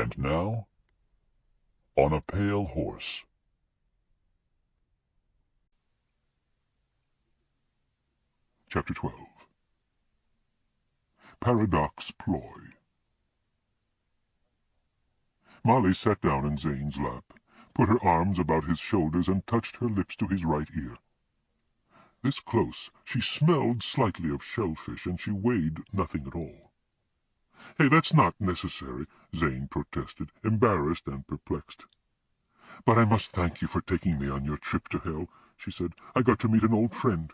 And now, on a pale horse. Chapter 12. Paradox Ploy. Molly sat down in Zane's lap, put her arms about his shoulders, and touched her lips to his right ear. This close, she smelled slightly of shellfish, and she weighed nothing at all. "Hey, that's not necessary," Zane protested, embarrassed and perplexed. "But I must thank you for taking me on your trip to hell," she said. "I got to meet an old friend."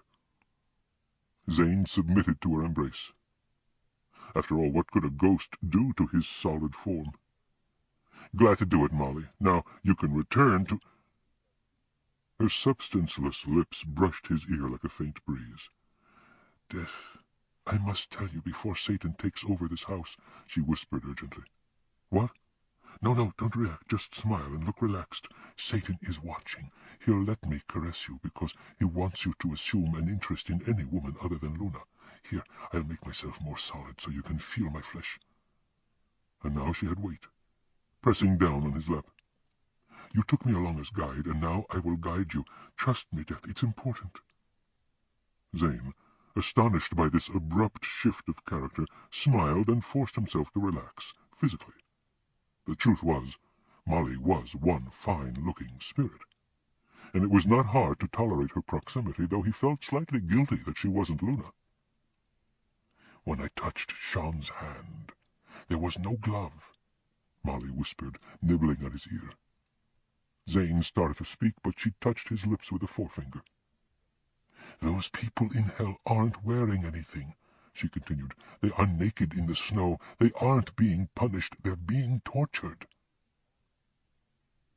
Zane submitted to her embrace. After all, what could a ghost do to his solid form? "Glad to do it, Molly. Now you can return to—" Her substanceless lips brushed his ear like a faint breeze. "Death, I must tell you before Satan takes over this house," she whispered urgently. "What?" No, don't react. Just smile and look relaxed. Satan is watching. He'll let me caress you because he wants you to assume an interest in any woman other than Luna. Here, I'll make myself more solid so you can feel my flesh." And now she had weight, pressing down on his lap. "You took me along as guide, and now I will guide you. Trust me, Death, it's important." Zane, astonished by this abrupt shift of character, smiled and forced himself to relax, physically. The truth was, Molly was one fine-looking spirit, and it was not hard to tolerate her proximity, though he felt slightly guilty that she wasn't Luna. "When I touched Sean's hand, there was no glove," Molly whispered, nibbling at his ear. Zane started to speak, but she touched his lips with a forefinger. "Those people in hell aren't wearing anything," she continued. "They are naked in the snow. They aren't being punished. They're being tortured."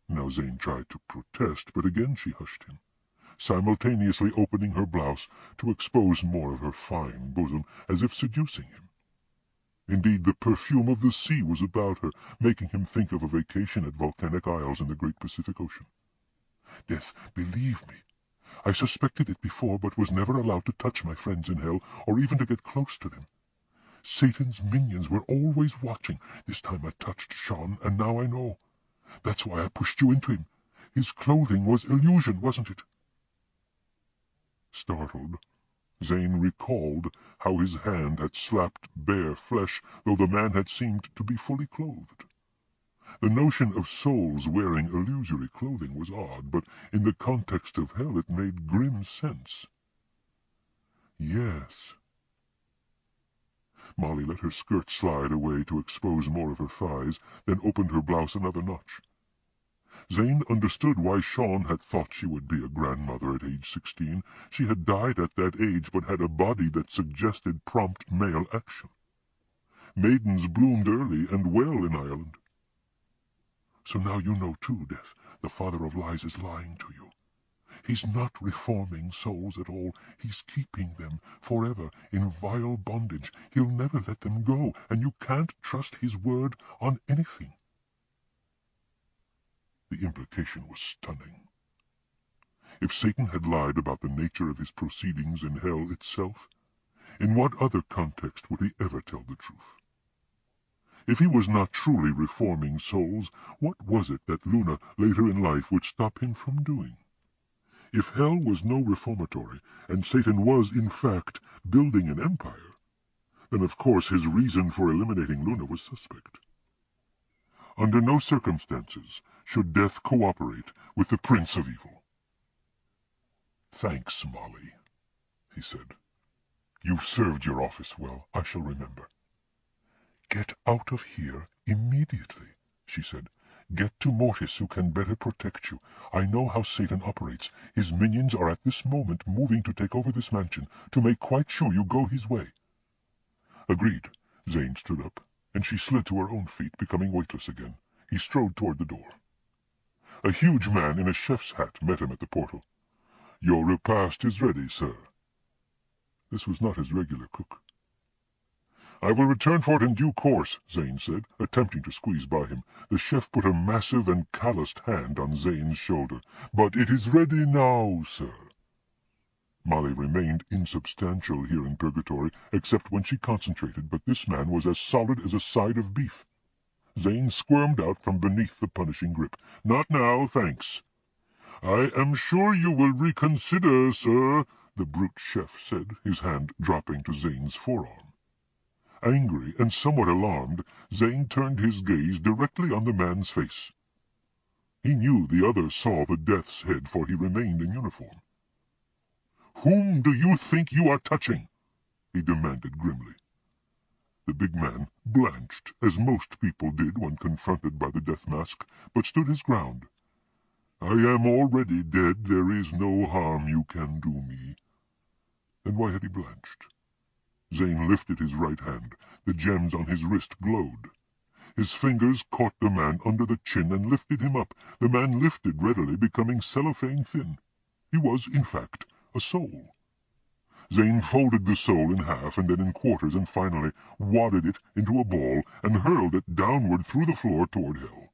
Now Zane tried to protest, but again she hushed him, simultaneously opening her blouse to expose more of her fine bosom, as if seducing him. Indeed, the perfume of the sea was about her, making him think of a vacation at volcanic isles in the great Pacific Ocean. "Death, believe me, I suspected it before, but was never allowed to touch my friends in hell, or even to get close to them. Satan's minions were always watching. This time I touched Sean, and now I know. That's why I pushed you into him. His clothing was illusion, wasn't it?" Startled, Zane recalled how his hand had slapped bare flesh, though the man had seemed to be fully clothed. The notion of souls wearing illusory clothing was odd, but in the context of hell it made grim sense. Yes. Molly let her skirt slide away to expose more of her thighs, then opened her blouse another notch. Zane understood why Sean had thought she would be a grandmother at age 16. She had died at that age, but had a body that suggested prompt male action. Maidens bloomed early and well in Ireland. "So now you know too, Death. The father of lies is lying to you. He's not reforming souls at all. He's keeping them forever in vile bondage. He'll never let them go, and you can't trust his word on anything." The implication was stunning. If Satan had lied about the nature of his proceedings in hell itself, in what other context would he ever tell the truth? If he was not truly reforming souls, what was it that Luna later in life would stop him from doing? If hell was no reformatory, and Satan was, in fact, building an empire, then of course his reason for eliminating Luna was suspect. Under no circumstances should Death cooperate with the Prince of Evil. "Thanks, Molly," he said. "You've served your office well. I shall remember." "Get out of here immediately," she said. "Get to Mortis, who can better protect you. I know how Satan operates. His minions are at this moment moving to take over this mansion, to make quite sure you go his way." Agreed. Zane stood up, and she slid to her own feet, becoming weightless again. He strode toward the door. A huge man in a chef's hat met him at the portal. "Your repast is ready, sir." This was not his regular cook. "I will return for it in due course," Zane said, attempting to squeeze by him. The chef put a massive and calloused hand on Zane's shoulder. "But it is ready now, sir." Molly remained insubstantial here in Purgatory, except when she concentrated, but this man was as solid as a side of beef. Zane squirmed out from beneath the punishing grip. "Not now, thanks." "I am sure you will reconsider, sir," the brute chef said, his hand dropping to Zane's forearm. Angry and somewhat alarmed, Zane turned his gaze directly on the man's face. He knew the other saw the death's head, for he remained in uniform. "Whom do you think you are touching?" he demanded grimly. The big man blanched, as most people did when confronted by the death mask, but stood his ground. "I am already dead. There is no harm you can do me." Then why had he blanched? Zane lifted his right hand. The gems on his wrist glowed. His fingers caught the man under the chin and lifted him up. The man lifted readily, becoming cellophane thin. He was, in fact, a soul. Zane folded the soul in half, and then in quarters, and finally wadded it into a ball and hurled it downward through the floor toward hell.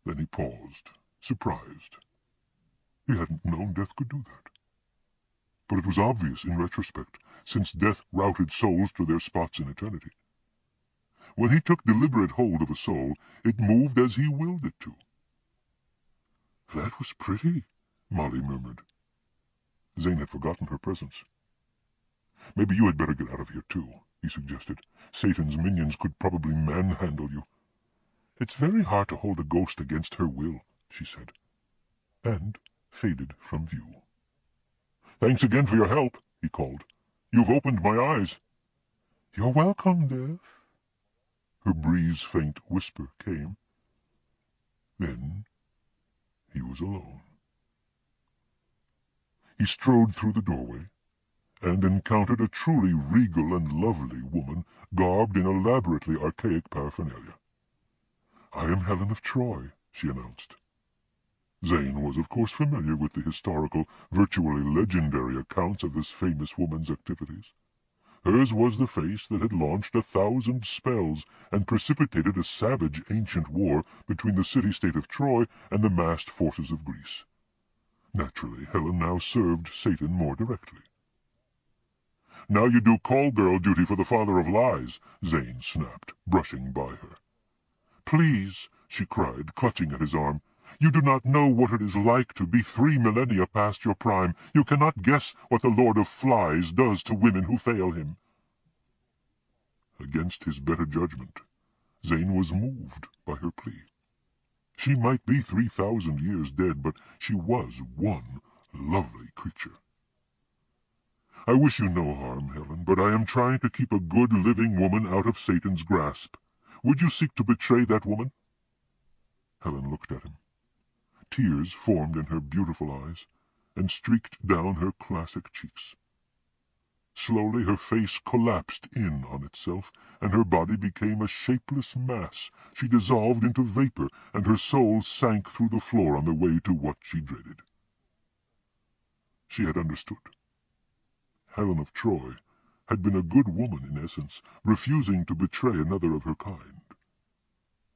Then he paused, surprised. He hadn't known death could do that. But it was obvious in retrospect, since death routed souls to their spots in eternity. When he took deliberate hold of a soul, it moved as he willed it to. "That was pretty," Molly murmured. Zane had forgotten her presence. "Maybe you had better get out of here, too," he suggested. "Satan's minions could probably manhandle you." "It's very hard to hold a ghost against her will," she said, and faded from view. "Thanks again for your help," he called. "You've opened my eyes." "You're welcome, Death." Her breeze-faint whisper came. Then he was alone. He strode through the doorway, and encountered a truly regal and lovely woman, garbed in elaborately archaic paraphernalia. "I am Helen of Troy," she announced. Zane was of course familiar with the historical, virtually legendary accounts of this famous woman's activities. Hers was the face that had launched 1,000 spells and precipitated a savage ancient war between the city-state of Troy and the massed forces of Greece. Naturally, Helen now served Satan more directly. "Now you do call-girl duty for the father of lies," Zane snapped, brushing by her. "Please," she cried, clutching at his arm. "You do not know what it is like to be 3 millennia past your prime. You cannot guess what the Lord of Flies does to women who fail him." Against his better judgment, Zane was moved by her plea. She might be 3,000 years dead, but she was one lovely creature. "I wish you no harm, Helen, but I am trying to keep a good living woman out of Satan's grasp. Would you seek to betray that woman?" Helen looked at him. Tears formed in her beautiful eyes and streaked down her classic cheeks. Slowly her face collapsed in on itself, and her body became a shapeless mass. She dissolved into vapor, and her soul sank through the floor on the way to what she dreaded. She had understood. Helen of Troy had been a good woman in essence, refusing to betray another of her kind.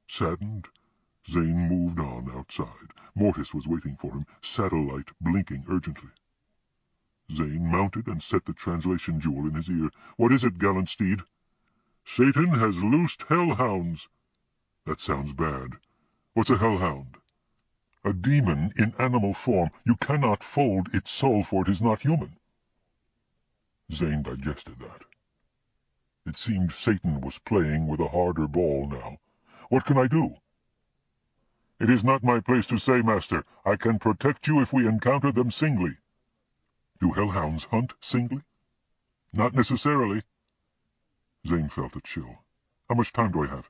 Saddened, Zane moved on outside. Mortis was waiting for him, satellite blinking urgently. Zane mounted and set the translation jewel in his ear. "What is it, gallant steed?" "Satan has loosed hellhounds." "That sounds bad. What's a hellhound?" "A demon in animal form. You cannot fold its soul, for it is not human." Zane digested that. It seemed Satan was playing with a harder ball now. "What can I do?" "It is not my place to say, master. I can protect you if we encounter them singly." "Do hellhounds hunt singly?" "Not necessarily." Zane felt a chill. "How much time do I have?"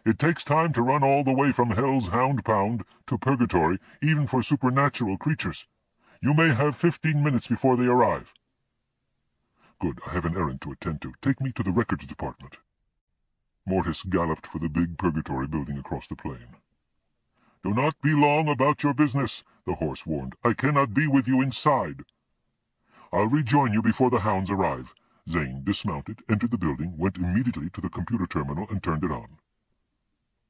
"It takes time to run all the way from Hell's Hound-Pound to Purgatory, even for supernatural creatures. You may have 15 minutes before they arrive." "Good. I have an errand to attend to. Take me to the records department." Mortis galloped for the big Purgatory building across the plain. "Do not be long about your business," the horse warned. "I cannot be with you inside." "I'll rejoin you before the hounds arrive." Zane dismounted, entered the building, went immediately to the computer terminal, and turned it on.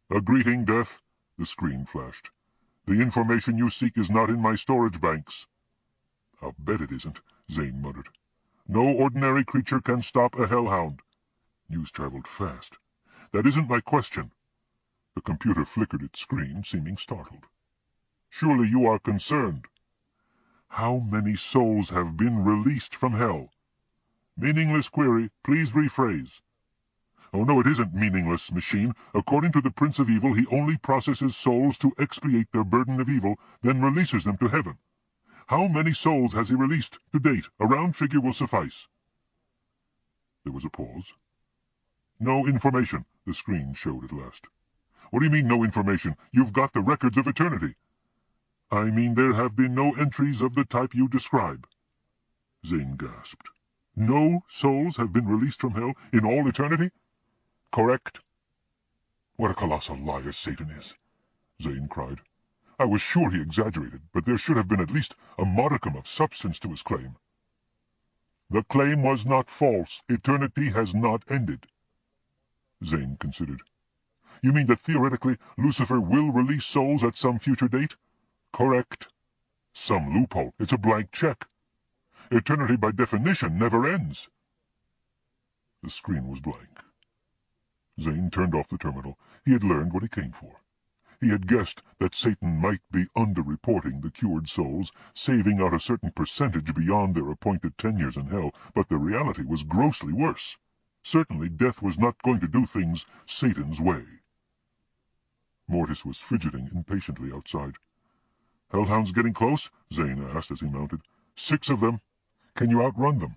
"A greeting, Death," the screen flashed. "The information you seek is not in my storage banks." "I'll bet it isn't," Zane muttered. "No ordinary creature can stop a hellhound." News traveled fast. That isn't my question." The computer flickered its screen, seeming startled. "Surely you are concerned. How many souls have been released from hell?" "Meaningless query. Please rephrase." "Oh, no, it isn't meaningless, machine. According to the Prince of Evil, he only processes souls to expiate their burden of evil, then releases them to heaven. How many souls has he released to date? A round figure will suffice." There was a pause. "No information," the screen showed at last. "What do you mean, no information? You've got the records of eternity." "I mean there have been no entries of the type you describe." Zane gasped. "No souls have been released from hell in all eternity?" "Correct." "What a colossal liar Satan is!" Zane cried. "I was sure he exaggerated, but there should have been at least a modicum of substance to his claim." "The claim was not false. Eternity has not ended." Zane considered. "You mean that theoretically Lucifer will release souls at some future date?" "Correct." "Some loophole. It's a blank check. Eternity by definition never ends." The screen was blank. Zane turned off the terminal. He had learned what he came for. He had guessed that Satan might be underreporting the cured souls, saving out a certain percentage beyond their appointed tenures in hell, but the reality was grossly worse. Certainly death was not going to do things Satan's way. Mortis was fidgeting impatiently outside. "Hellhounds getting close?" Zane asked as he mounted. "6 of them." "Can you outrun them?"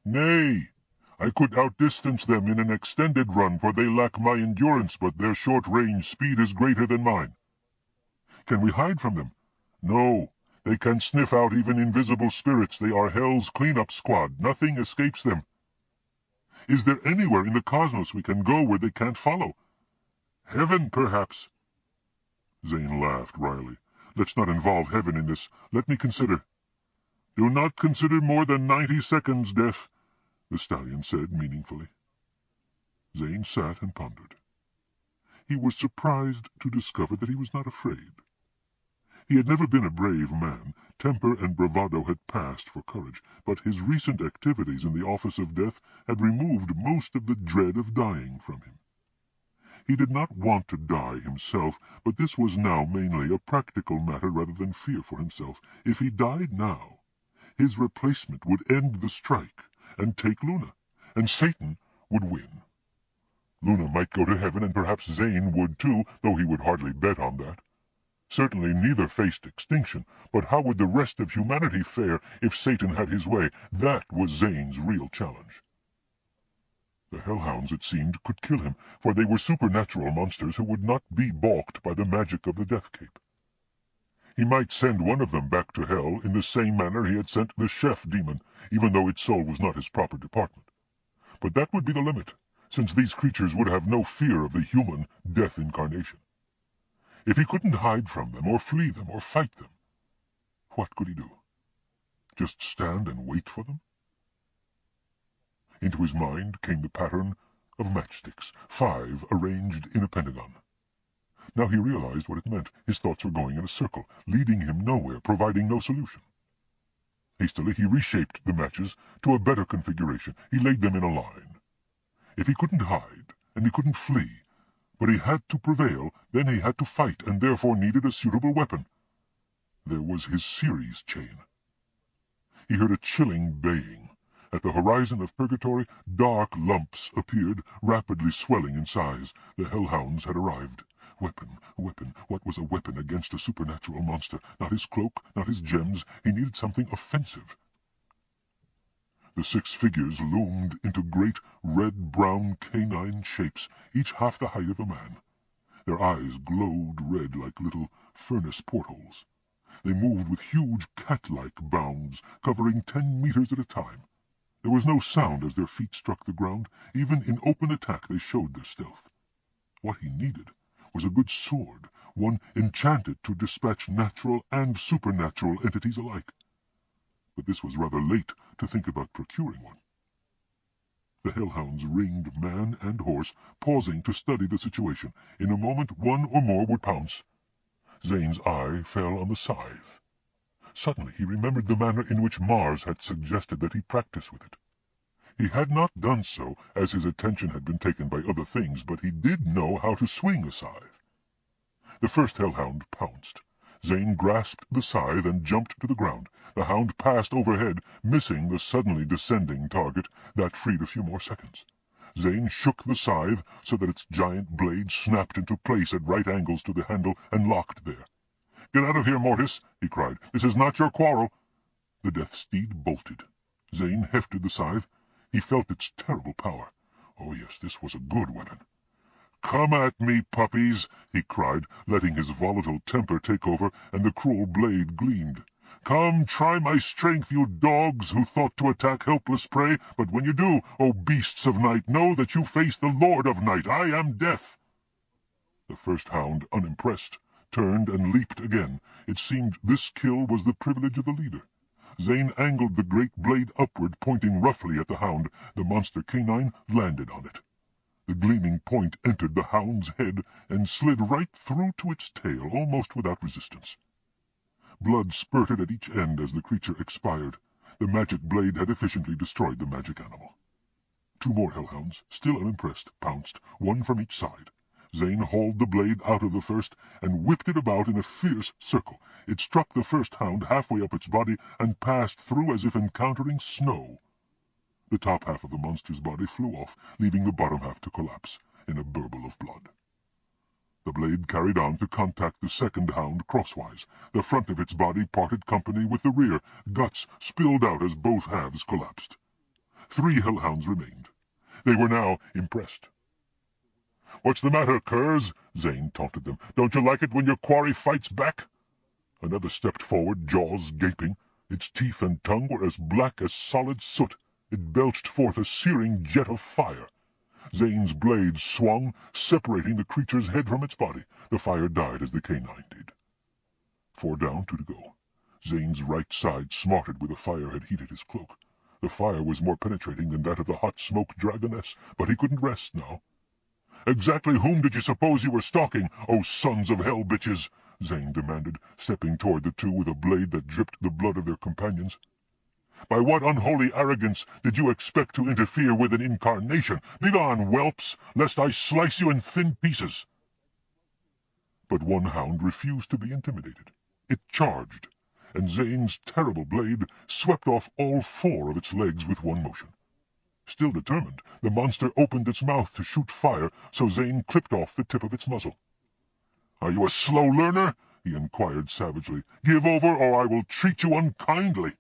"Nay. I could outdistance them in an extended run, for they lack my endurance, but their short-range speed is greater than mine." "Can we hide from them?" "No. They can sniff out even invisible spirits. They are Hell's cleanup squad. Nothing escapes them." "Is there anywhere in the cosmos we can go where they can't follow?" "Heaven, perhaps." Zane laughed wryly. "Let's not involve heaven in this. Let me consider." "Do not consider more than 90 seconds, Death," the stallion said meaningfully. Zane sat and pondered. He was surprised to discover that he was not afraid. He had never been a brave man. Temper and bravado had passed for courage, but his recent activities in the office of death had removed most of the dread of dying from him. He did not want to die himself, but this was now mainly a practical matter rather than fear for himself. If he died now, his replacement would end the strike and take Luna, and Satan would win. Luna might go to heaven, and perhaps Zane would too, though he would hardly bet on that. Certainly neither faced extinction, but how would the rest of humanity fare if Satan had his way? That was Zane's real challenge. The hellhounds, it seemed, could kill him, for they were supernatural monsters who would not be balked by the magic of the Death Cape. He might send one of them back to hell in the same manner he had sent the chef demon, even though its soul was not his proper department. But that would be the limit, since these creatures would have no fear of the human death incarnation. If he couldn't hide from them, or flee them, or fight them, what could he do? Just stand and wait for them? Into his mind came the pattern of matchsticks, 5 arranged in a pentagon. Now he realized what it meant. His thoughts were going in a circle, leading him nowhere, providing no solution. Hastily he reshaped the matches to a better configuration. He laid them in a line. If he couldn't hide, and he couldn't flee, but he had to prevail, then he had to fight, and therefore needed a suitable weapon. There was his series chain. He heard a chilling baying. At the horizon of Purgatory, dark lumps appeared, rapidly swelling in size. The hellhounds had arrived. Weapon, weapon. What was a weapon against a supernatural monster? Not his cloak, not his gems. He needed something offensive. The 6 figures loomed into great red-brown canine shapes, each half the height of a man. Their eyes glowed red like little furnace portholes. They moved with huge cat-like bounds, covering 10 meters at a time. There was no sound as their feet struck the ground. Even in open attack they showed their stealth. What he needed was a good sword, one enchanted to dispatch natural and supernatural entities alike. But this was rather late to think about procuring one. The hellhounds ringed man and horse, pausing to study the situation. In a moment one or more would pounce. Zane's eye fell on the scythe. Suddenly he remembered the manner in which Mars had suggested that he practice with it. He had not done so, as his attention had been taken by other things, but he did know how to swing a scythe. The first hellhound pounced. Zane grasped the scythe and jumped to the ground. The hound passed overhead, missing the suddenly descending target. That freed a few more seconds. Zane shook the scythe so that its giant blade snapped into place at right angles to the handle and locked there. "Get out of here, Mortis!" he cried. "This is not your quarrel." The death steed bolted. Zane hefted the scythe. He felt its terrible power. Oh yes, this was a good weapon. "Come at me, puppies!" he cried, letting his volatile temper take over, and the cruel blade gleamed. "Come, try my strength, you dogs who thought to attack helpless prey, but when you do, O beasts of night, know that you face the Lord of Night. I am Death." The first hound, unimpressed, turned and leaped again. It seemed this kill was the privilege of the leader. Zane angled the great blade upward, pointing roughly at the hound. The monster canine landed on it. The gleaming point entered the hound's head and slid right through to its tail, almost without resistance. Blood spurted at each end as the creature expired. The magic blade had efficiently destroyed the magic animal. Two more hellhounds, still unimpressed, pounced, one from each side. Zane hauled the blade out of the first and whipped it about in a fierce circle. It struck the first hound halfway up its body and passed through as if encountering snow. The top half of the monster's body flew off, leaving the bottom half to collapse in a burble of blood. The blade carried on to contact the second hound crosswise. The front of its body parted company with the rear. Guts spilled out as both halves collapsed. 3 hellhounds remained. They were now impressed. "What's the matter, curs?" Zane taunted them. "Don't you like it when your quarry fights back?" Another stepped forward, jaws gaping. Its teeth and tongue were as black as solid soot. It belched forth a searing jet of fire. Zane's blade swung, separating the creature's head from its body. The fire died as the canine did. 4 down, 2 to go. Zane's right side smarted where the fire had heated his cloak. The fire was more penetrating than that of the hot-smoked dragoness, but he couldn't rest now. "Exactly whom did you suppose you were stalking, O sons of hell bitches?" Zane demanded, stepping toward the two with a blade that dripped the blood of their companions. "By what unholy arrogance did you expect to interfere with an incarnation? Begone, whelps, lest I slice you in thin pieces!" But one hound refused to be intimidated. It charged, and Zane's terrible blade swept off all 4 of its legs with one motion. Still determined, the monster opened its mouth to shoot fire, so Zane clipped off the tip of its muzzle. "Are you a slow learner?" he inquired savagely. "Give over, or I will treat you unkindly."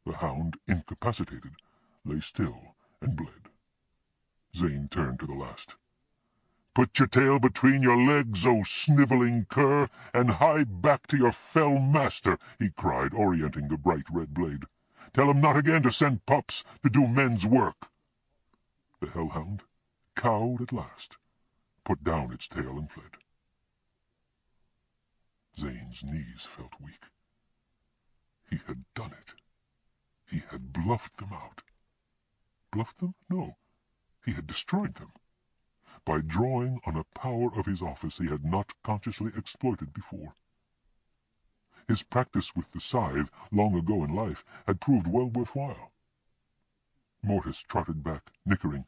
The hound, incapacitated, lay still and bled. Zane turned to the last. "Put your tail between your legs, O sniveling cur, and hie back to your fell master," he cried, orienting the bright red blade. "Tell him not again to send pups to do men's work." The hellhound, cowed at last, put down its tail and fled. Zane's knees felt weak. He had done it. He had bluffed them out. Bluffed them? No. He had destroyed them. By drawing on a power of his office he had not consciously exploited before. His practice with the scythe, long ago in life, had proved well worthwhile. Mortis trotted back, nickering.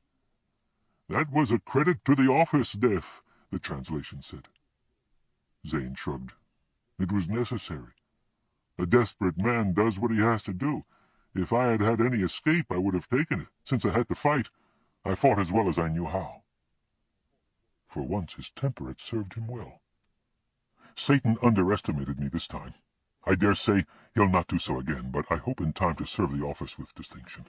"That was a credit to the office, Death," the translation said. Zane shrugged. "It was necessary. A desperate man does what he has to do. If I had had any escape, I would have taken it. Since I had to fight, I fought as well as I knew how." For once his temper had served him well. "Satan underestimated me this time. I dare say he'll not do so again, but I hope in time to serve the office with distinction.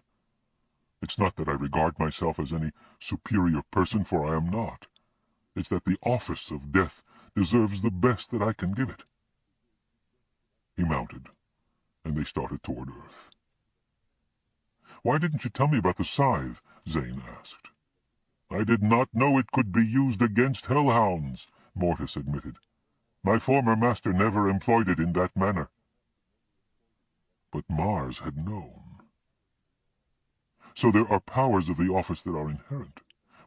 It's not that I regard myself as any superior person, for I am not. It's that the office of death deserves the best that I can give it." He mounted, and they started toward Earth. "Why didn't you tell me about the scythe?" Zane asked. "I did not know it could be used against hellhounds," Mortis admitted. "My former master never employed it in that manner." But Mars had known. So there are powers of the office that are inherent,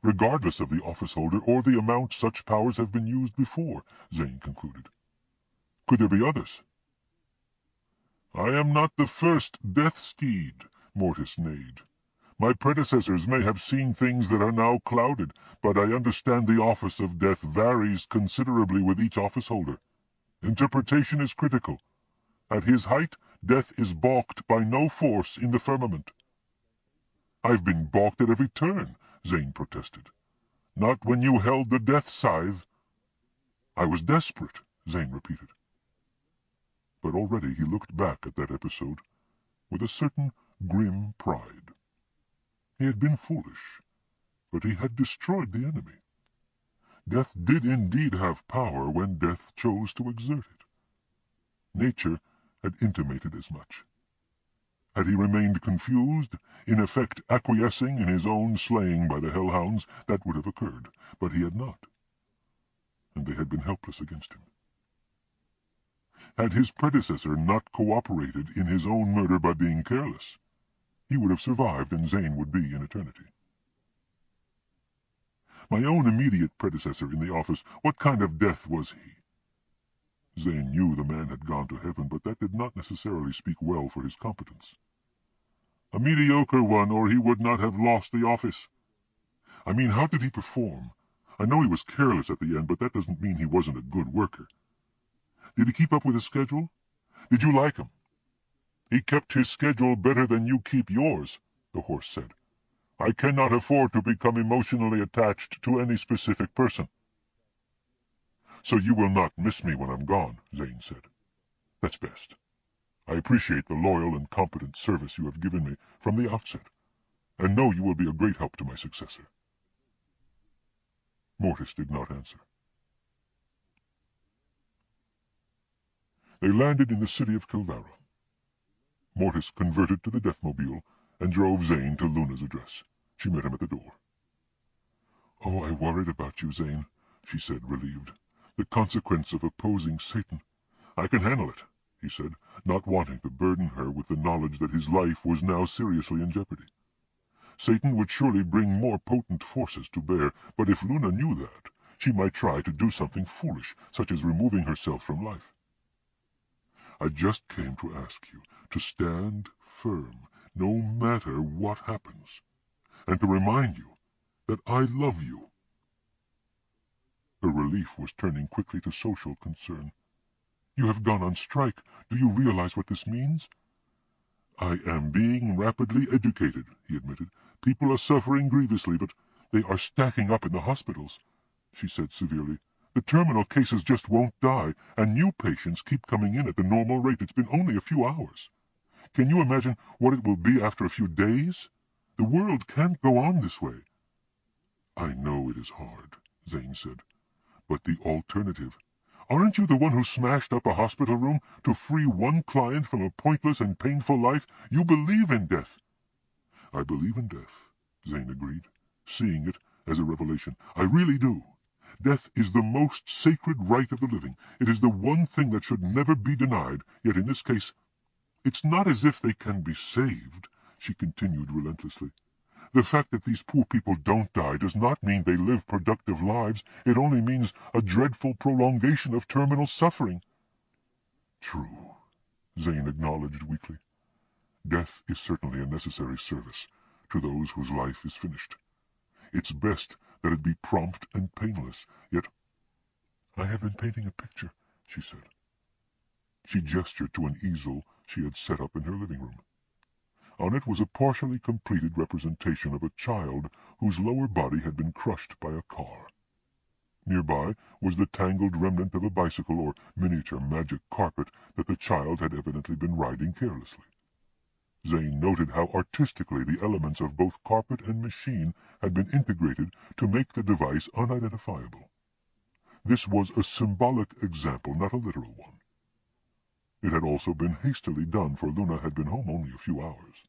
regardless of the office holder or the amount such powers have been used before, Zane concluded. Could there be others? "I am not the first death steed," Mortis neighed. My predecessors may have seen things that are now clouded, but I understand the office of death varies considerably with each office holder. Interpretation is critical. At his height, death is balked by no force in the firmament." "I've been balked at every turn," Zane protested. "Not when you held the death scythe." "I was desperate," Zane repeated. But already he looked back at that episode with a certain grim pride. He had been foolish, but he had destroyed the enemy. Death did indeed have power when death chose to exert it. Nature had intimated as much. Had he remained confused, in effect acquiescing in his own slaying by the hellhounds, that would have occurred, but he had not, and they had been helpless against him. Had his predecessor not cooperated in his own murder by being careless, he would have survived and Zane would be in eternity. My own immediate predecessor in the office, what kind of death was he? Zane knew the man had gone to heaven, but that did not necessarily speak well for his competence. A mediocre one, or he would not have lost the office. I mean, how did he perform? I know he was careless at the end, but that doesn't mean he wasn't a good worker. Did he keep up with his schedule? Did you like him? "He kept his schedule better than you keep yours," the horse said. "I cannot afford to become emotionally attached to any specific person." "So you will not miss me when I'm gone," Zane said. "That's best. I appreciate the loyal and competent service you have given me from the outset, and know you will be a great help to my successor." Mortis did not answer. They landed in the city of Kilvara. Mortis converted to the Deathmobile and drove Zane to Luna's address. She met him at the door. "Oh, I worried about you, Zane," she said, relieved. "The consequence of opposing Satan." "I can handle it," he said, not wanting to burden her with the knowledge that his life was now seriously in jeopardy. Satan would surely bring more potent forces to bear, but if Luna knew that, she might try to do something foolish, such as removing herself from life. "I just came to ask you to stand firm, no matter what happens, and to remind you that I love you." Her relief was turning quickly to social concern. "You have gone on strike. Do you realize what this means?" "I am being rapidly educated," he admitted. "People are suffering grievously, but they are stacking up in the hospitals," she said severely. "The terminal cases just won't die, and new patients keep coming in at the normal rate. It's been only a few hours. Can you imagine what it will be after a few days? The world can't go on this way." "I know it is hard," Zane said. "But the alternative? Aren't you the one who smashed up a hospital room to free one client from a pointless and painful life? You believe in death." "I believe in death," Zane agreed, seeing it as a revelation. "I really do. Death is the most sacred right of the living. It is the one thing that should never be denied, yet in this case, it's not as if they can be saved," she continued relentlessly. "The fact that these poor people don't die does not mean they live productive lives. It only means a dreadful prolongation of terminal suffering." "True," Zane acknowledged weakly. "Death is certainly a necessary service to those whose life is finished. It's best that it be prompt and painless, yet—" "I have been painting a picture," she said. She gestured to an easel she had set up in her living room. On it was a partially completed representation of a child whose lower body had been crushed by a car. Nearby was the tangled remnant of a bicycle or miniature magic carpet that the child had evidently been riding carelessly. Zane noted how artistically the elements of both carpet and machine had been integrated to make the device unidentifiable. This was a symbolic example, not a literal one. It had also been hastily done, for Luna had been home only a few hours.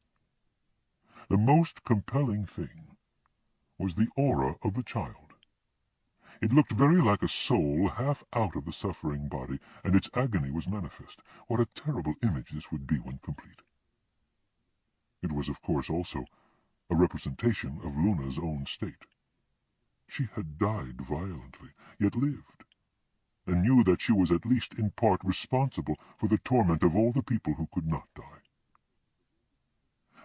The most compelling thing was the aura of the child. It looked very like a soul half out of the suffering body, and its agony was manifest. What a terrible image this would be when complete. It was, of course, also a representation of Luna's own state. She had died violently, yet lived, and knew that she was at least in part responsible for the torment of all the people who could not die.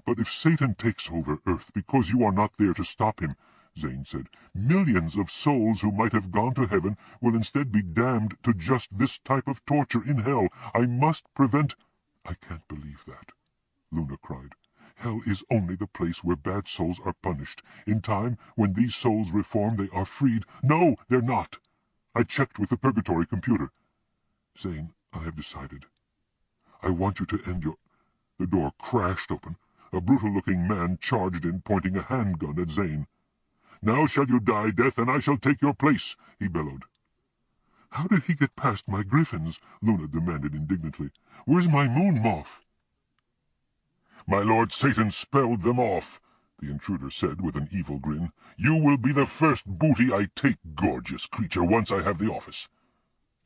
But if Satan takes over Earth because you are not there to stop him, Zane said, millions of souls who might have gone to heaven will instead be damned to just this type of torture in hell. I must prevent— I can't believe that, Luna cried. Hell is only the place where bad souls are punished. In time, when these souls reform, they are freed. No, they're not. I checked with the Purgatory computer. Zane, I have decided. I want you to end your— The door crashed open. A brutal-looking man charged in, pointing a handgun at Zane. "Now shall you die, Death, and I shall take your place," he bellowed. "How did he get past my griffins?" Luna demanded indignantly. "Where's my moon moth?" "My lord Satan spelled them off," the intruder said with an evil grin. "You will be the first booty I take, gorgeous creature, once I have the office."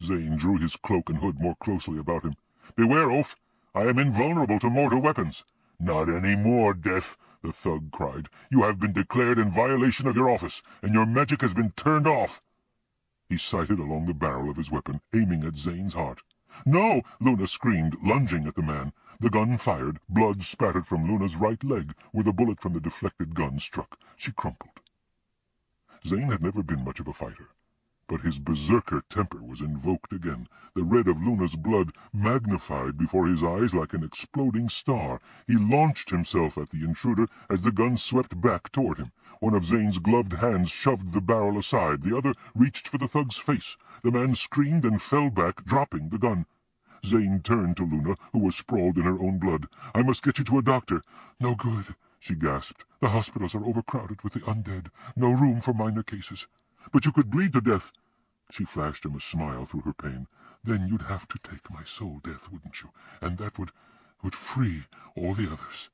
Zane drew his cloak and hood more closely about him. "Beware, oaf! I am invulnerable to mortal weapons." "Not any more, Death," the thug cried. "You have been declared in violation of your office, and your magic has been turned off." He sighted along the barrel of his weapon, aiming at Zane's heart. "No!" Luna screamed, lunging at the man. The gun fired. Blood spattered from Luna's right leg, where the bullet from the deflected gun struck. She crumpled. Zane had never been much of a fighter, but his berserker temper was invoked again. The red of Luna's blood magnified before his eyes like an exploding star. He launched himself at the intruder as the gun swept back toward him. One of Zane's gloved hands shoved the barrel aside. The other reached for the thug's face. The man screamed and fell back, dropping the gun. Zane turned to Luna, who was sprawled in her own blood. "I must get you to a doctor." "No good," she gasped. "The hospitals are overcrowded with the undead. No room for minor cases." "But you could bleed to death." She flashed him a smile through her pain. "Then you'd have to take my soul, Death, wouldn't you? And that would free all the others."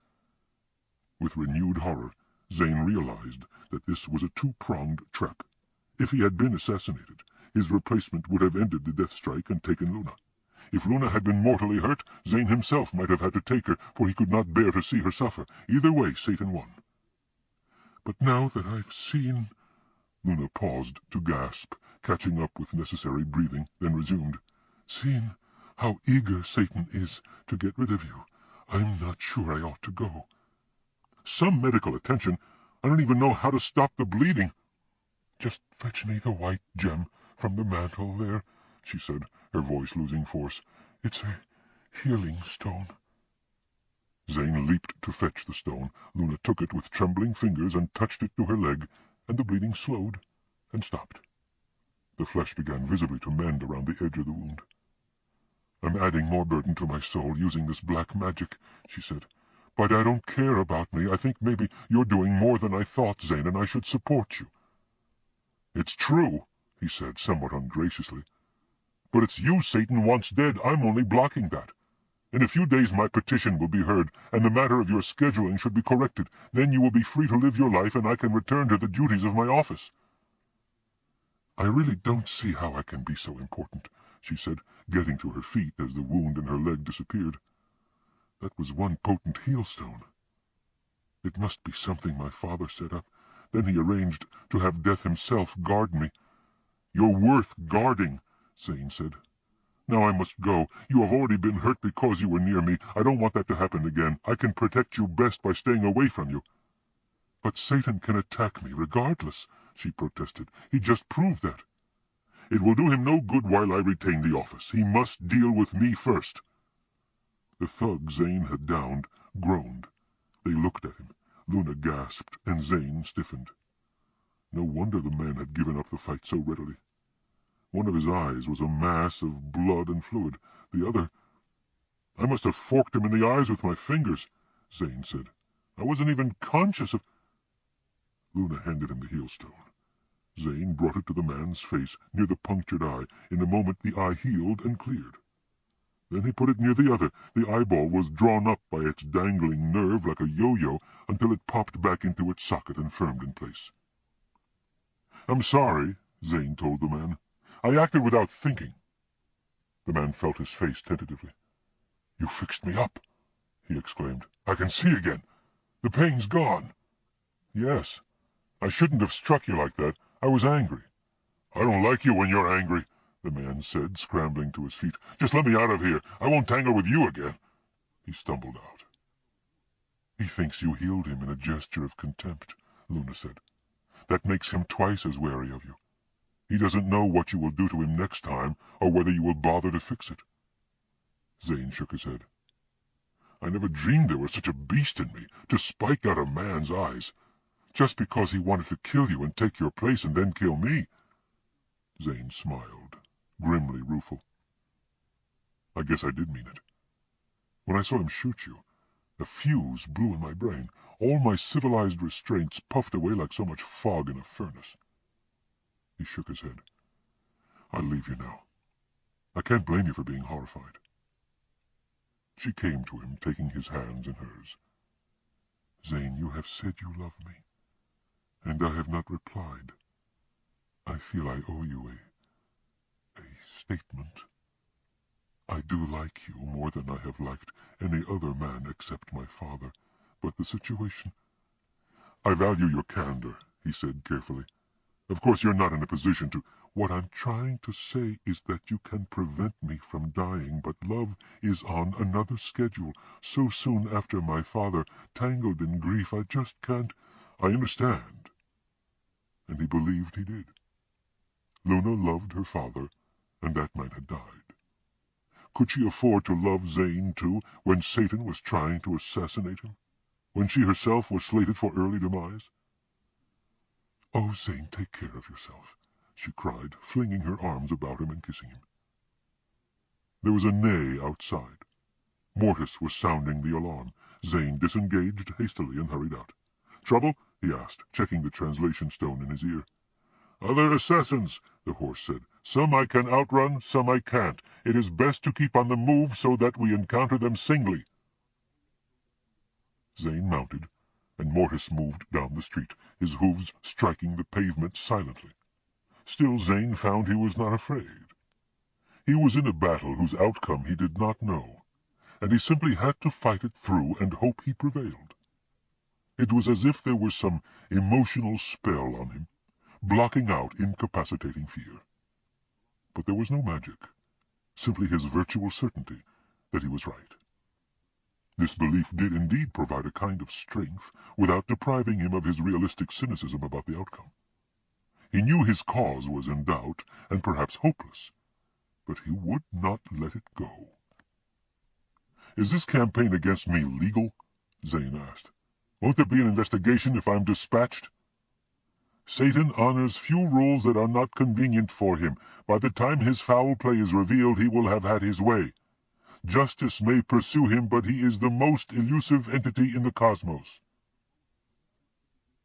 With renewed horror, Zane realized that this was a two-pronged trap. If he had been assassinated, his replacement would have ended the death strike and taken Luna. If Luna had been mortally hurt, Zane himself might have had to take her, for he could not bear to see her suffer. Either way, Satan won. "But now that I've seen—" Luna paused to gasp, catching up with necessary breathing, then resumed. "Seen how eager Satan is to get rid of you, I'm not sure I ought to go." "Some medical attention. I don't even know how to stop the bleeding." "Just fetch me the white gem from the mantel there," she said, her voice losing force. "It's a healing stone." Zane leaped to fetch the stone. Luna took it with trembling fingers and touched it to her leg, and the bleeding slowed and stopped. The flesh began visibly to mend around the edge of the wound. "I'm adding more burden to my soul using this black magic," she said. "But I don't care about me. I think maybe you're doing more than I thought, Zane, and I should support you." "It's true," he said, somewhat ungraciously. "But it's you Satan wants dead. I'm only blocking that. In a few days my petition will be heard, and the matter of your scheduling should be corrected. Then you will be free to live your life, and I can return to the duties of my office." "I really don't see how I can be so important," she said, getting to her feet as the wound in her leg disappeared. "That was one potent healstone. It must be something my father set up. Then he arranged to have Death himself guard me." "You're worth guarding," Zane said. "Now I must go. You have already been hurt because you were near me. I don't want that to happen again. I can protect you best by staying away from you." "But Satan can attack me regardless," she protested. "He just proved that." "It will do him no good while I retain the office. He must deal with me first." The thug Zane had downed groaned. They looked at him. Luna gasped, and Zane stiffened. No wonder the man had given up the fight so readily. One of his eyes was a mass of blood and fluid. The other— "I must have forked him in the eyes with my fingers," Zane said. "I wasn't even conscious of—" Luna handed him the healstone. Zane brought it to the man's face, near the punctured eye. In a moment the eye healed and cleared. Then he put it near the other. The eyeball was drawn up by its dangling nerve like a yo-yo until it popped back into its socket and firmed in place. "I'm sorry," Zane told the man. "I acted without thinking." The man felt his face tentatively. "You fixed me up," he exclaimed. "I can see again. The pain's gone." "Yes. I shouldn't have struck you like that. I was angry." "I don't like you when you're angry," the man said, scrambling to his feet. "Just let me out of here. I won't tangle with you again." He stumbled out. He thinks you healed him in a gesture of contempt, Luna said. That makes him twice as wary of you. He doesn't know what you will do to him next time, or whether you will bother to fix it. Zane shook his head. I never dreamed there was such a beast in me, to spike out a man's eyes, just because he wanted to kill you and take your place and then kill me. Zane smiled, grimly rueful. I guess I did mean it. When I saw him shoot you, a fuse blew in my brain. All my civilized restraints puffed away like so much fog in a furnace. He shook his head. I'll leave you now. I can't blame you for being horrified. She came to him, taking his hands in hers. Zane, you have said you love me, and I have not replied. I feel I owe you a statement. I do like you more than I have liked any other man except my father, but the situation... I value your candor, he said carefully. Of course you're not in a position to... What I'm trying to say is that you can prevent me from dying, but love is on another schedule. So soon after my father, tangled in grief, I just can't... I understand. And he believed he did. Luna loved her father, and that man had died. Could she afford to love Zane, too, when Satan was trying to assassinate him? When she herself was slated for early demise? Oh, Zane, take care of yourself, she cried, flinging her arms about him and kissing him. There was a neigh outside. Mortis was sounding the alarm. Zane disengaged hastily and hurried out. Trouble? He asked, checking the translation stone in his ear. Other assassins, the horse said. Some I can outrun, some I can't. It is best to keep on the move so that we encounter them singly. Zane mounted, and Mortis moved down the street, his hooves striking the pavement silently. Still Zane found he was not afraid. He was in a battle whose outcome he did not know, and he simply had to fight it through and hope he prevailed. It was as if there was some emotional spell on him, blocking out incapacitating fear. But there was no magic, simply his virtual certainty that he was right. This belief did indeed provide a kind of strength without depriving him of his realistic cynicism about the outcome. He knew his cause was in doubt and perhaps hopeless, but he would not let it go. Is this campaign against me legal? Zane asked. Won't there be an investigation if I'm dispatched? Satan honors few rules that are not convenient for him. By the time his foul play is revealed, he will have had his way. Justice may pursue him, but he is the most elusive entity in the cosmos.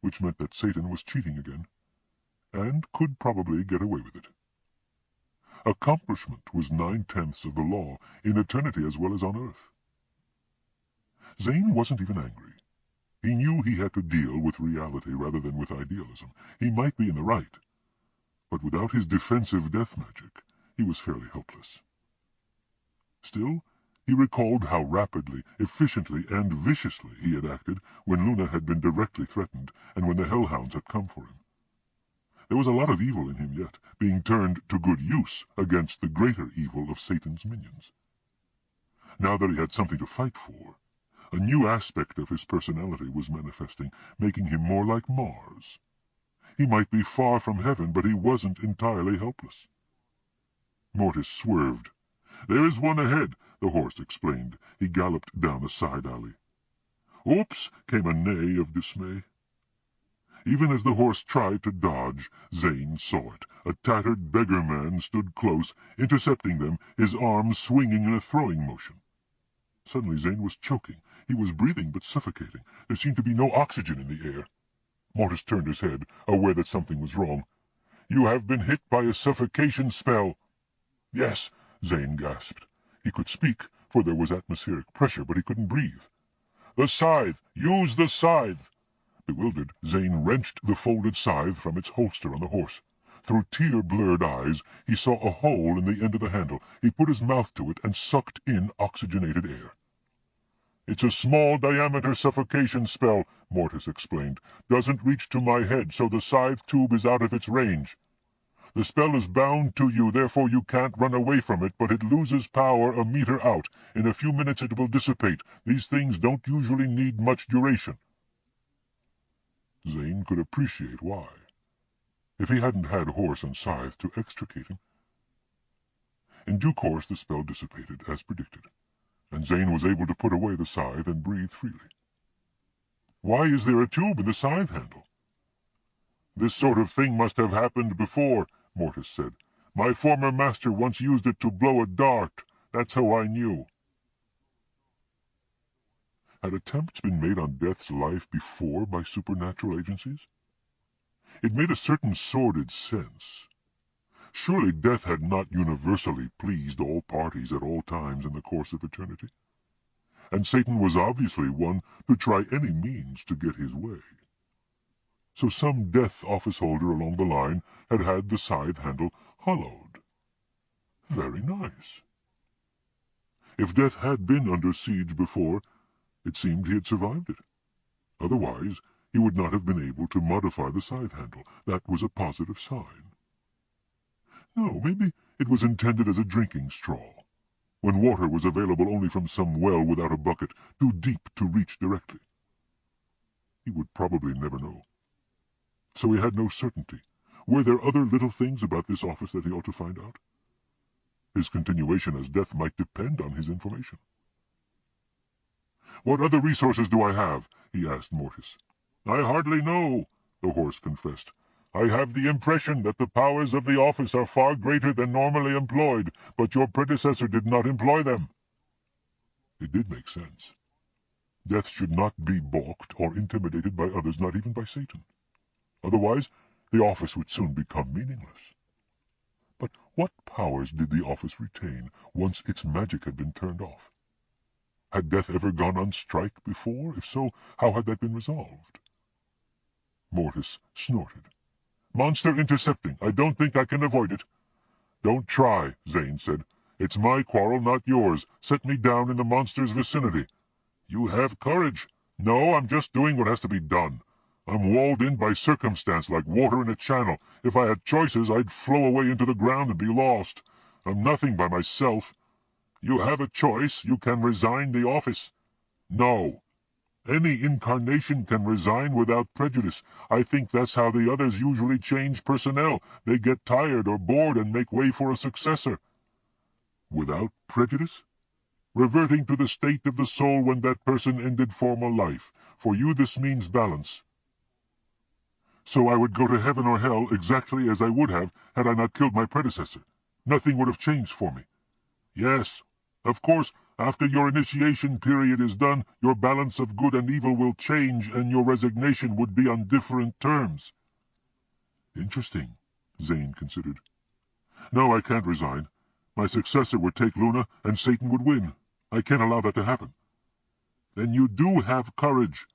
Which meant that Satan was cheating again, and could probably get away with it. Accomplishment was 9/10 of the law, in eternity as well as on earth. Zane wasn't even angry. He knew he had to deal with reality rather than with idealism. He might be in the right, but without his defensive death magic, he was fairly helpless. Still, he recalled how rapidly, efficiently, and viciously he had acted when Luna had been directly threatened and when the hellhounds had come for him. There was a lot of evil in him yet, being turned to good use against the greater evil of Satan's minions. Now that he had something to fight for, a new aspect of his personality was manifesting, making him more like Mars. He might be far from heaven, but he wasn't entirely helpless. Mortis swerved. There is one ahead, the horse explained. He galloped down a side alley. Oops! Came a neigh of dismay. Even as the horse tried to dodge, Zane saw it. A tattered beggar man stood close, intercepting them, his arms swinging in a throwing motion. Suddenly Zane was choking. He was breathing but suffocating. There seemed to be no oxygen in the air. Mortis turned his head, aware that something was wrong. You have been hit by a suffocation spell. Yes, Zane gasped. He could speak, for there was atmospheric pressure, but he couldn't breathe. The scythe! Use the scythe! Bewildered, Zane wrenched the folded scythe from its holster on the horse. Through tear-blurred eyes, he saw a hole in the end of the handle. He put his mouth to it and sucked in oxygenated air. It's a small-diameter suffocation spell, Mortis explained. Doesn't reach to my head, so the scythe tube is out of its range. The spell is bound to you, therefore you can't run away from it, but it loses power a meter out. In a few minutes it will dissipate. These things don't usually need much duration." Zane could appreciate why. If he hadn't had horse and scythe to extricate him. In due course the spell dissipated, as predicted, and Zane was able to put away the scythe and breathe freely. "Why is there a tube in the scythe handle?" "This sort of thing must have happened before," Mortis said. "My former master once used it to blow a dart. That's how I knew." Had attempts been made on Death's life before by supernatural agencies? It made a certain sordid sense. Surely Death had not universally pleased all parties at all times in the course of eternity, and Satan was obviously one to try any means to get his way. So some Death office-holder along the line had had the scythe handle hollowed. Very nice. If Death had been under siege before, it seemed he had survived it. Otherwise, he would not have been able to modify the scythe handle. That was a positive sign. No, maybe it was intended as a drinking straw, when water was available only from some well without a bucket, too deep to reach directly. He would probably never know. So he had no certainty. Were there other little things about this office that he ought to find out? His continuation as Death might depend on his information. "What other resources do I have?" he asked Mortis. "I hardly know," the horse confessed. "I have the impression that the powers of the office are far greater than normally employed, but your predecessor did not employ them." It did make sense. Death should not be balked or intimidated by others, not even by Satan. Otherwise, the office would soon become meaningless. But what powers did the office retain once its magic had been turned off? Had Death ever gone on strike before? If so, how had that been resolved? Mortis snorted. "Monster intercepting. I don't think I can avoid it." "Don't try," Zane said. "It's my quarrel, not yours. Set me down in the monster's vicinity." "You have courage." "No, I'm just doing what has to be done. I'm walled in by circumstance, like water in a channel. If I had choices, I'd flow away into the ground and be lost. I'm nothing by myself." "You have a choice. You can resign the office." "No. Any incarnation can resign without prejudice. I think that's how the others usually change personnel. They get tired or bored and make way for a successor." "Without prejudice?" "Reverting to the state of the soul when that person ended former life. For you this means balance." "So I would go to heaven or hell exactly as I would have had I not killed my predecessor. Nothing would have changed for me." "Yes. Of course, after your initiation period is done, your balance of good and evil will change, and your resignation would be on different terms." "Interesting," Zane considered. "No, I can't resign. My successor would take Luna, and Satan would win. I can't allow that to happen." "Then you do have courage.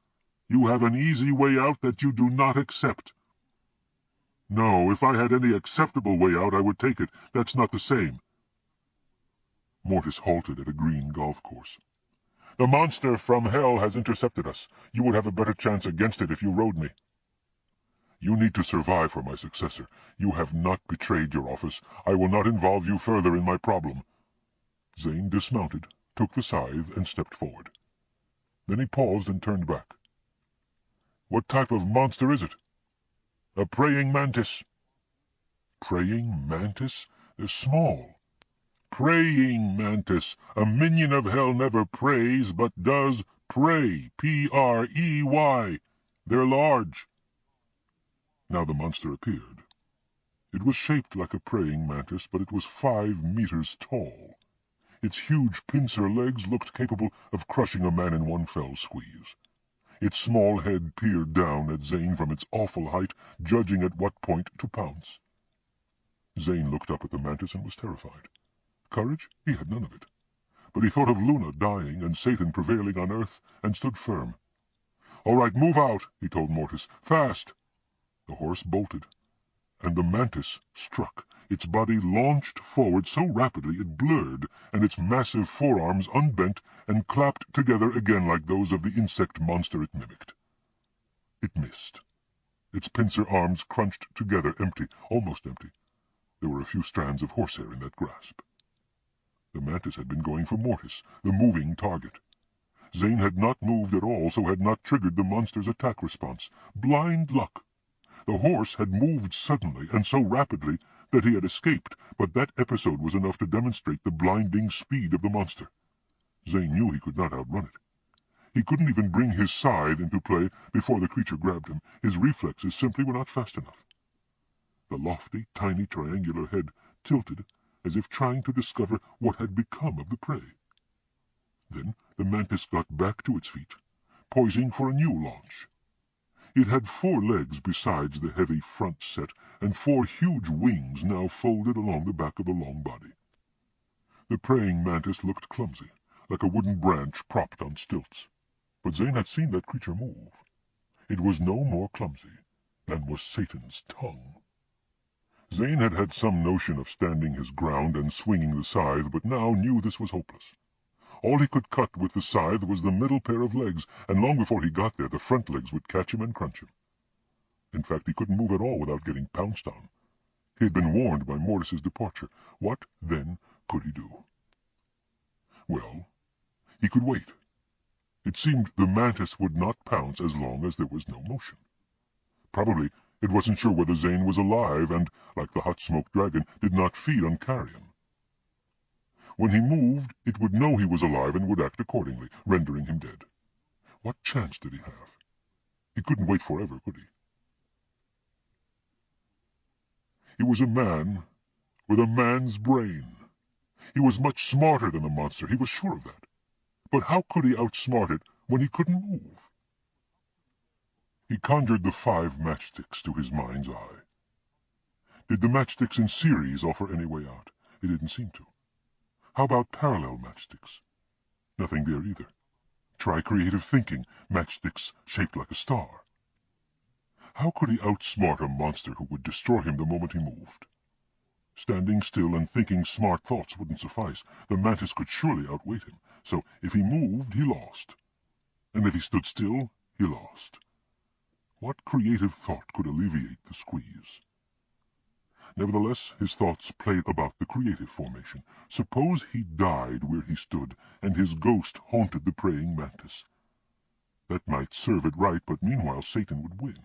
You have an easy way out that you do not accept." "No, if I had any acceptable way out, I would take it. That's not the same." Mortis halted at a green golf course. "The monster from hell has intercepted us. You would have a better chance against it if you rode me." "You need to survive for my successor. You have not betrayed your office. I will not involve you further in my problem." Zane dismounted, took the scythe, and stepped forward. Then he paused and turned back. "What type of monster is it?" "A praying mantis." "Praying mantis? They're small." "Praying mantis. A minion of hell never prays, but does pray. P-R-E-Y. They're large." Now the monster appeared. It was shaped like a praying mantis, but it was 5 meters tall. Its huge pincer legs looked capable of crushing a man in one fell squeeze. Its small head peered down at Zane from its awful height, judging at what point to pounce. Zane looked up at the mantis and was terrified. Courage? He had none of it. But he thought of Luna dying and Satan prevailing on earth, and stood firm. "All right, move out," he told Mortis. "Fast!" The horse bolted, and the mantis struck. Its body launched forward so rapidly it blurred, and its massive forearms unbent and clapped together again like those of the insect monster it mimicked. It missed. Its pincer arms crunched together, empty, almost empty. There were a few strands of horsehair in that grasp. The mantis had been going for Mortis, the moving target. Zane had not moved at all, so had not triggered the monster's attack response. Blind luck! The horse had moved suddenly and so rapidly that he had escaped, but that episode was enough to demonstrate the blinding speed of the monster. Zane knew he could not outrun it. He couldn't even bring his scythe into play before the creature grabbed him. His reflexes simply were not fast enough. The lofty, tiny, triangular head tilted, as if trying to discover what had become of the prey. Then the mantis got back to its feet, poising for a new launch. It had 4 legs besides the heavy front set, and 4 huge wings now folded along the back of the long body. The praying mantis looked clumsy, like a wooden branch propped on stilts. But Zane had seen that creature move. It was no more clumsy than was Satan's tongue. Zane had had some notion of standing his ground and swinging the scythe, but now knew this was hopeless. All he could cut with the scythe was the middle pair of legs, and long before he got there the front legs would catch him and crunch him. In fact, he couldn't move at all without getting pounced on. He had been warned by Mortis's departure. What, then, could he do? Well, he could wait. It seemed the mantis would not pounce as long as there was no motion. Probably it wasn't sure whether Zane was alive and, like the hot-smoked dragon, did not feed on carrion. When he moved, it would know he was alive and would act accordingly, rendering him dead. What chance did he have? He couldn't wait forever, could he? He was a man with a man's brain. He was much smarter than the monster, he was sure of that. But how could he outsmart it when he couldn't move? He conjured the 5 matchsticks to his mind's eye. Did the matchsticks in series offer any way out? It didn't seem to. How about parallel matchsticks? Nothing there either. Try creative thinking, matchsticks shaped like a star. How could he outsmart a monster who would destroy him the moment he moved? Standing still and thinking smart thoughts wouldn't suffice. The mantis could surely outweight him. So if he moved, he lost. And if he stood still, he lost. What creative thought could alleviate the squeeze? Nevertheless, his thoughts played about the creative formation. Suppose he died where he stood, and his ghost haunted the praying mantis. That might serve it right, but meanwhile Satan would win.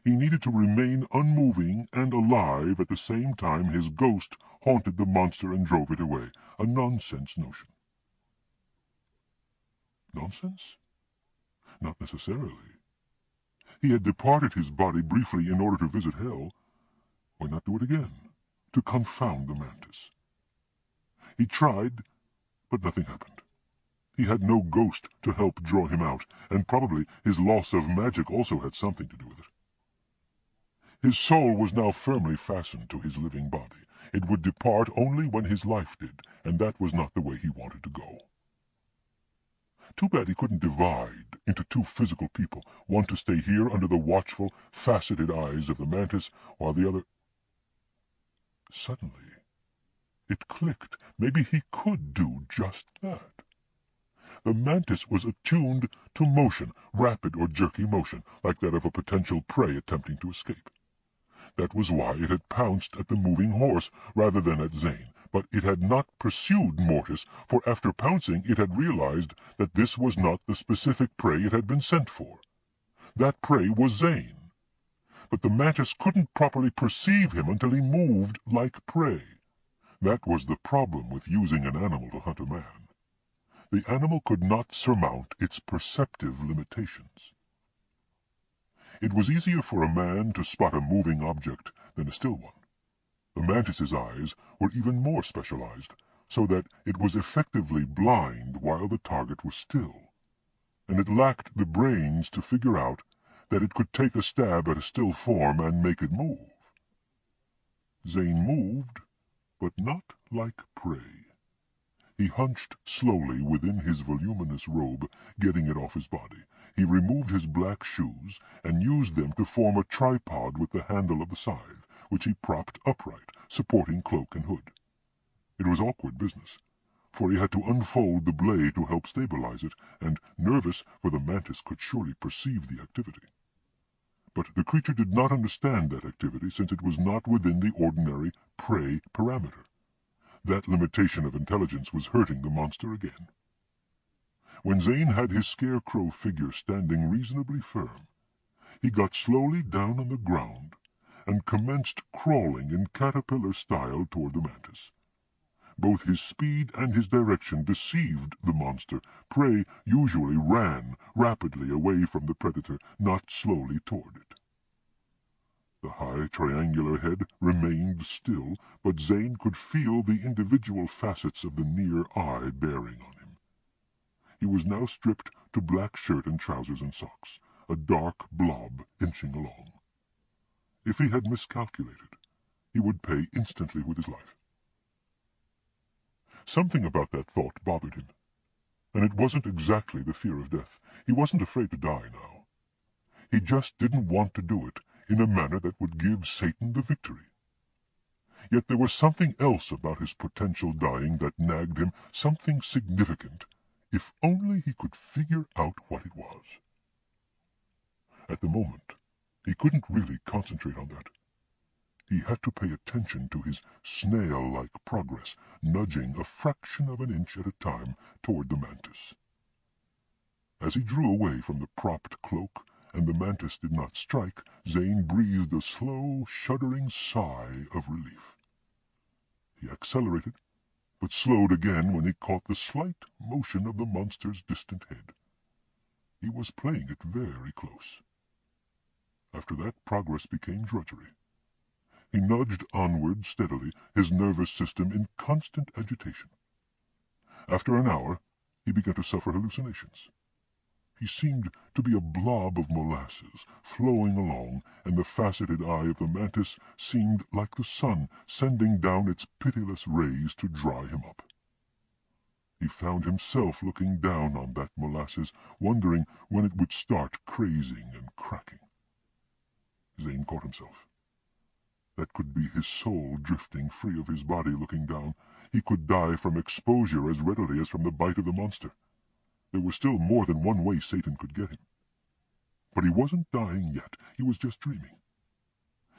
He needed to remain unmoving and alive at the same time his ghost haunted the monster and drove it away. A nonsense notion. Nonsense? Not necessarily. He had departed his body briefly in order to visit hell. Why not do it again, to confound the mantis? He tried, but nothing happened. He had no ghost to help draw him out, and probably his loss of magic also had something to do with it. His soul was now firmly fastened to his living body. It would depart only when his life did, and that was not the way he wanted to go. Too bad he couldn't divide into 2 physical people, one to stay here under the watchful, faceted eyes of the mantis, while the other... Suddenly, it clicked. Maybe he could do just that. The mantis was attuned to motion, rapid or jerky motion, like that of a potential prey attempting to escape. That was why it had pounced at the moving horse rather than at Zane. But it had not pursued Mortis, for after pouncing it had realized that this was not the specific prey it had been sent for. That prey was Zane. But the mantis couldn't properly perceive him until he moved like prey. That was the problem with using an animal to hunt a man. The animal could not surmount its perceptive limitations. It was easier for a man to spot a moving object than a still one. The mantis's eyes were even more specialized, so that it was effectively blind while the target was still, and it lacked the brains to figure out that it could take a stab at a still form and make it move. Zane moved, but not like prey. He hunched slowly within his voluminous robe, getting it off his body. He removed his black shoes and used them to form a tripod with the handle of the scythe, which he propped upright, supporting cloak and hood. It was awkward business, for he had to unfold the blade to help stabilize it, and nervous, for the mantis could surely perceive the activity. But the creature did not understand that activity, since it was not within the ordinary prey parameter. That limitation of intelligence was hurting the monster again. When Zane had his scarecrow figure standing reasonably firm, he got slowly down on the ground and commenced crawling in caterpillar style toward the mantis. Both his speed and his direction deceived the monster. Prey usually ran rapidly away from the predator, not slowly toward it. The high triangular head remained still, but Zane could feel the individual facets of the near eye bearing on him. He was now stripped to black shirt and trousers and socks, a dark blob inching along. If he had miscalculated, he would pay instantly with his life. Something about that thought bothered him, and it wasn't exactly the fear of death. He wasn't afraid to die now. He just didn't want to do it in a manner that would give Satan the victory. Yet there was something else about his potential dying that nagged him, something significant, if only he could figure out what it was. At the moment, he couldn't really concentrate on that. He had to pay attention to his snail-like progress, nudging a fraction of an inch at a time toward the mantis. As he drew away from the propped cloak and the mantis did not strike, Zane breathed a slow, shuddering sigh of relief. He accelerated, but slowed again when he caught the slight motion of the monster's distant head. He was playing it very close. After that, progress became drudgery. He nudged onward steadily, his nervous system in constant agitation. After an hour, he began to suffer hallucinations. He seemed to be a blob of molasses flowing along, and the faceted eye of the mantis seemed like the sun sending down its pitiless rays to dry him up. He found himself looking down on that molasses, wondering when it would start crazing and cracking. Zane caught himself. That could be his soul drifting free of his body looking down. He could die from exposure as readily as from the bite of the monster. There was still more than one way Satan could get him. But he wasn't dying yet. He was just dreaming.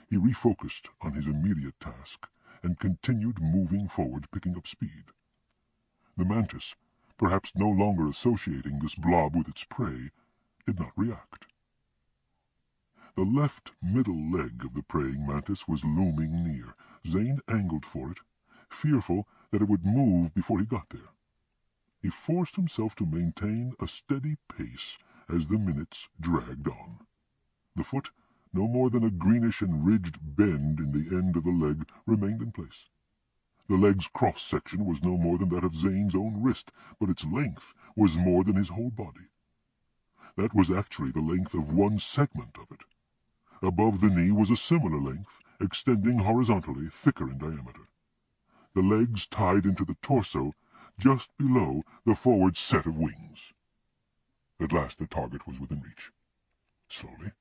He refocused on his immediate task and continued moving forward, picking up speed. The mantis, perhaps no longer associating this blob with its prey, did not react. The left middle leg of the praying mantis was looming near. Zane angled for it, fearful that it would move before he got there. He forced himself to maintain a steady pace as the minutes dragged on. The foot, no more than a greenish and ridged bend in the end of the leg, remained in place. The leg's cross-section was no more than that of Zane's own wrist, but its length was more than his whole body. That was actually the length of one segment of it. Above the knee was a similar length, extending horizontally, thicker in diameter. The legs tied into the torso, just below the forward set of wings. At last the target was within reach. Slowly,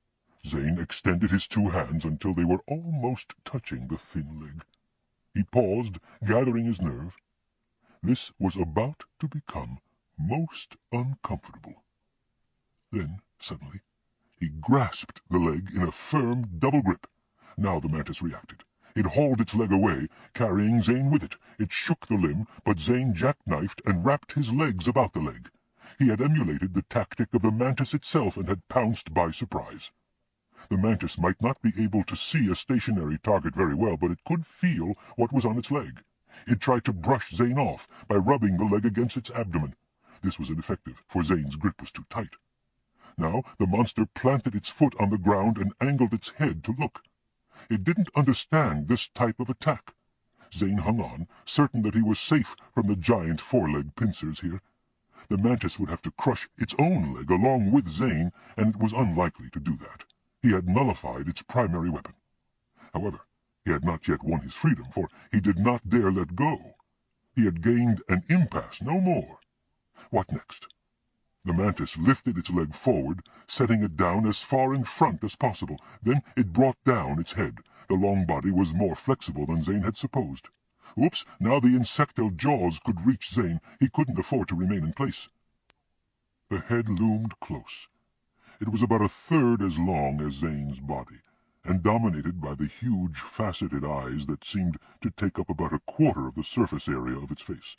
Zane extended his two hands until they were almost touching the thin leg. He paused, gathering his nerve. This was about to become most uncomfortable. Then, suddenly, he grasped the leg in a firm double grip. Now the mantis reacted. It hauled its leg away, carrying Zane with it. It shook the limb, but Zane jackknifed and wrapped his legs about the leg. He had emulated the tactic of the mantis itself and had pounced by surprise. The mantis might not be able to see a stationary target very well, but it could feel what was on its leg. It tried to brush Zane off by rubbing the leg against its abdomen. This was ineffective, for Zane's grip was too tight. Now the monster planted its foot on the ground and angled its head to look. It didn't understand this type of attack. Zane hung on, certain that he was safe from the giant foreleg pincers here. The mantis would have to crush its own leg along with Zane, and it was unlikely to do that. He had nullified its primary weapon. However, he had not yet won his freedom, for he did not dare let go. He had gained an impasse, no more. What next? The mantis lifted its leg forward, setting it down as far in front as possible. Then it brought down its head. The long body was more flexible than Zane had supposed. Oops, now the insectile jaws could reach Zane. He couldn't afford to remain in place. The head loomed close. It was about a third as long as Zane's body, and dominated by the huge faceted eyes that seemed to take up about a quarter of the surface area of its face.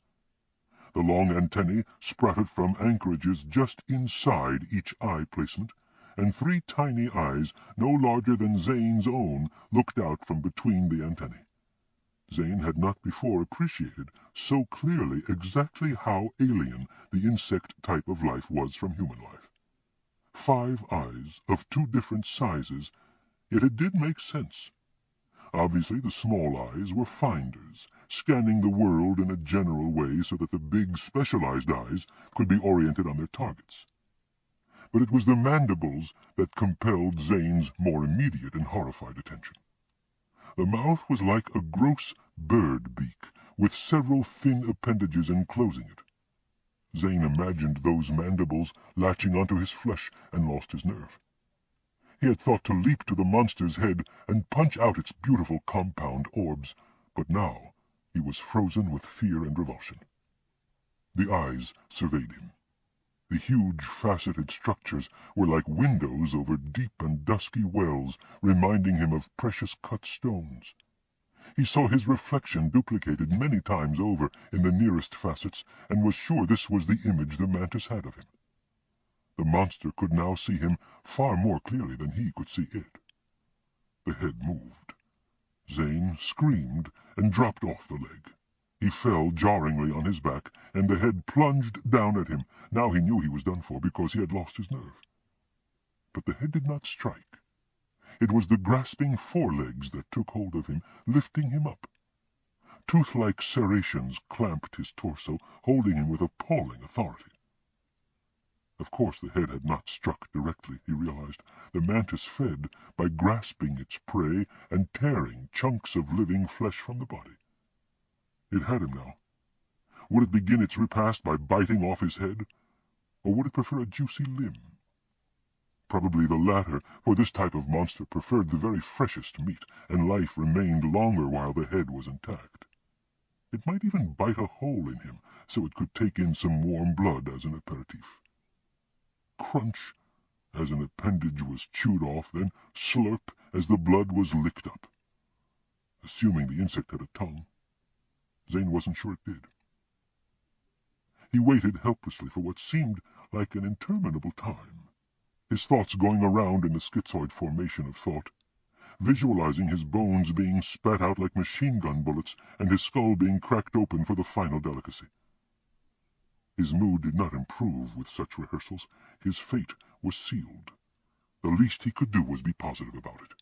The long antennae sprouted from anchorages just inside each eye placement, and 3 tiny eyes, no larger than Zane's own, looked out from between the antennae. Zane had not before appreciated so clearly exactly how alien the insect type of life was from human life. 5 eyes of 2 different sizes, yet it did make sense. Obviously the small eyes were finders, scanning the world in a general way so that the big specialized eyes could be oriented on their targets. But it was the mandibles that compelled Zane's more immediate and horrified attention. The mouth was like a gross bird beak, with several thin appendages enclosing it. Zane imagined those mandibles latching onto his flesh and lost his nerve. He had thought to leap to the monster's head and punch out its beautiful compound orbs, but now he was frozen with fear and revulsion. The eyes surveyed him. The huge faceted structures were like windows over deep and dusky wells, reminding him of precious cut stones. He saw his reflection duplicated many times over in the nearest facets, and was sure this was the image the mantis had of him. The monster could now see him far more clearly than he could see it. The head moved. Zane screamed and dropped off the leg. He fell jarringly on his back, and the head plunged down at him. Now he knew he was done for, because he had lost his nerve. But the head did not strike. It was the grasping forelegs that took hold of him, lifting him up. Tooth-like serrations clamped his torso, holding him with appalling authority. Of course the head had not struck directly, he realized. The mantis fed by grasping its prey and tearing chunks of living flesh from the body. It had him now. Would it begin its repast by biting off his head, or would it prefer a juicy limb? Probably the latter, for this type of monster preferred the very freshest meat, and life remained longer while the head was intact. It might even bite a hole in him, so it could take in some warm blood as an aperitif. Crunch, as an appendage was chewed off, then slurp as the blood was licked up. Assuming the insect had a tongue, Zane wasn't sure it did. He waited helplessly for what seemed like an interminable time, his thoughts going around in the schizoid formation of thought, visualizing his bones being spat out like machine-gun bullets and his skull being cracked open for the final delicacy. His mood did not improve with such rehearsals. His fate was sealed. The least he could do was be positive about it.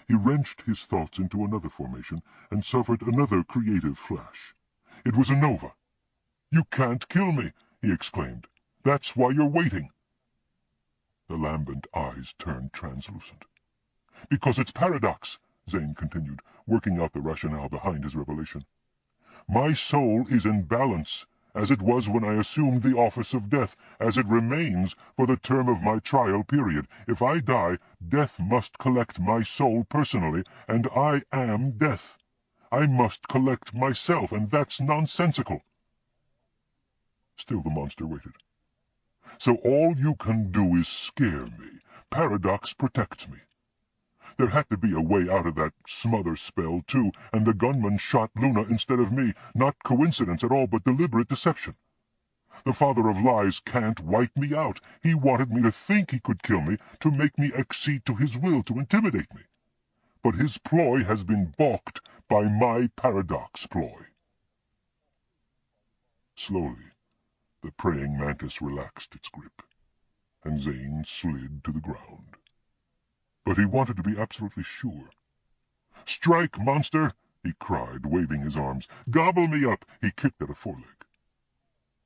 He wrenched his thoughts into another formation and suffered another creative flash. It was a nova. "You can't kill me," he exclaimed. "That's why you're waiting." The lambent eyes turned translucent. "Because it's paradox," Zane continued, working out the rationale behind his revelation. "My soul is in balance, as it was when I assumed the office of death, as it remains for the term of my trial period. If I die, death must collect my soul personally, and I am death. I must collect myself, and that's nonsensical." Still the monster waited. "So all you can do is scare me. Paradox protects me. There had to be a way out of that smother spell, too, and the gunman shot Luna instead of me. Not coincidence at all, but deliberate deception. The father of lies can't wipe me out. He wanted me to think he could kill me, to make me accede to his will, to intimidate me. But his ploy has been balked by my paradox ploy." Slowly, the praying mantis relaxed its grip, and Zane slid to the ground. But he wanted to be absolutely sure. "Strike, monster!" he cried, waving his arms. "Gobble me up!" He kicked at a foreleg.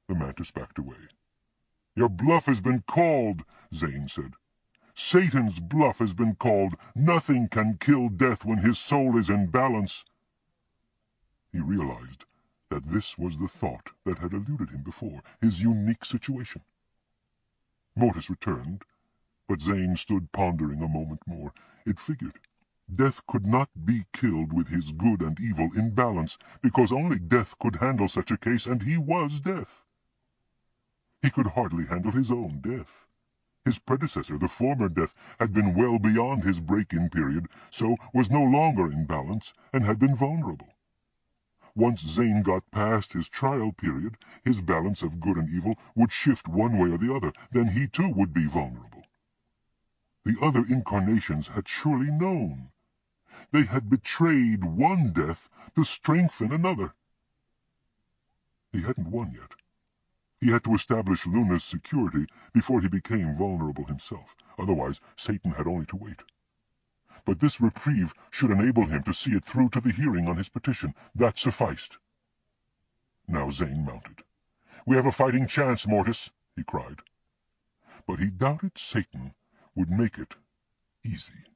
The mantis backed away. "Your bluff has been called," Zane said. "Satan's bluff has been called. Nothing can kill death when his soul is in balance." He realized that this was the thought that had eluded him before, his unique situation. Mortis returned, but Zane stood pondering a moment more. It figured. Death could not be killed with his good and evil in balance, because only death could handle such a case, and he was death. He could hardly handle his own death. His predecessor, the former death, had been well beyond his break-in period, so was no longer in balance, and had been vulnerable. Once Zane got past his trial period, his balance of good and evil would shift one way or the other. Then he too would be vulnerable. The other incarnations had surely known. They had betrayed one death to strengthen another. He hadn't won yet. He had to establish Luna's security before he became vulnerable himself. Otherwise, Satan had only to wait. But this reprieve should enable him to see it through to the hearing on his petition. That sufficed. Now Zane mounted. "We have a fighting chance, Mortis," he cried. But he doubted Satan would make it easy.